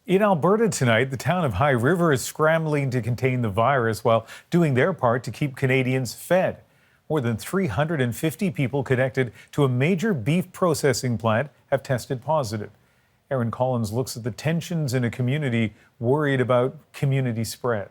In Alberta tonight, the town of High River is scrambling to contain the virus while doing their part to keep Canadians fed. More than 350 people connected to a major beef processing plant have tested positive. Aaron Collins looks at the tensions in a community worried about community spread.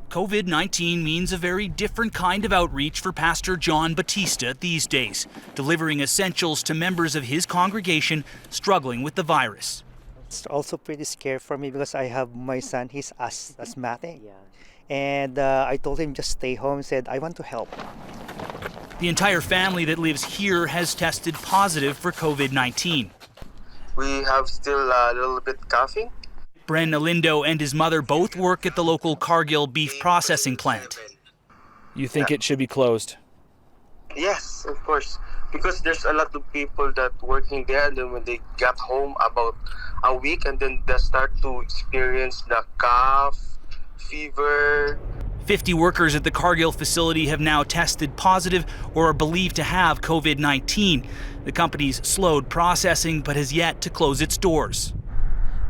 COVID-19 means a very different kind of outreach for Pastor John Batista these days, delivering essentials to members of his congregation struggling with the virus. It's also pretty scary for me because I have my son, he's asthmatic. And I told him just stay home, said I want to help. The entire family that lives here has tested positive for COVID-19. We have still a little bit coughing. Bren Alindo and his mother both work at the local Cargill beef processing plant. You think it should be closed? Yes, of course, because there's a lot of people that working there, and then when they got home about a week, and then they start to experience the cough, fever. 50 workers at the Cargill facility have now tested positive or are believed to have COVID-19. The company's slowed processing but has yet to close its doors.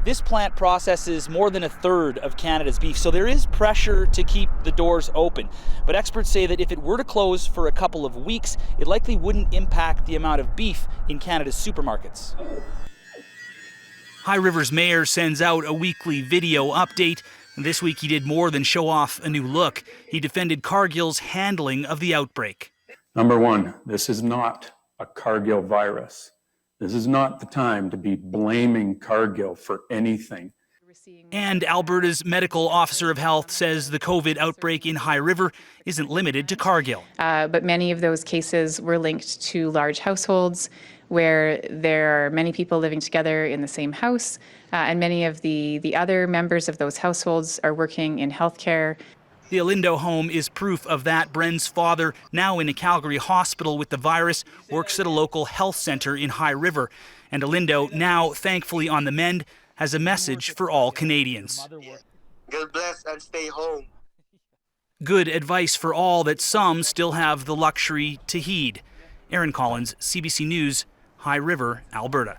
This plant processes more than a third of Canada's beef, so there is pressure to keep the doors open. But experts say that if it were to close for a couple of weeks, it likely wouldn't impact the amount of beef in Canada's supermarkets. High River's mayor sends out a weekly video update. This week he did more than show off a new look. He defended Cargill's handling of the outbreak. Number one, this is not a Cargill virus. This is not the time to be blaming Cargill for anything. And Alberta's medical officer of health says the COVID outbreak in High River isn't limited to Cargill. But many of those cases were linked to large households where there are many people living together in the same house, and many of the other members of those households are working in healthcare. The Alindo home is proof of that. Bren's father, now in a Calgary hospital with the virus, works at a local health center in High River. And Alindo, now thankfully on the mend, has a message for all Canadians. God bless and stay home. Good advice for all that some still have the luxury to heed. Aaron Collins, CBC News, High River, Alberta.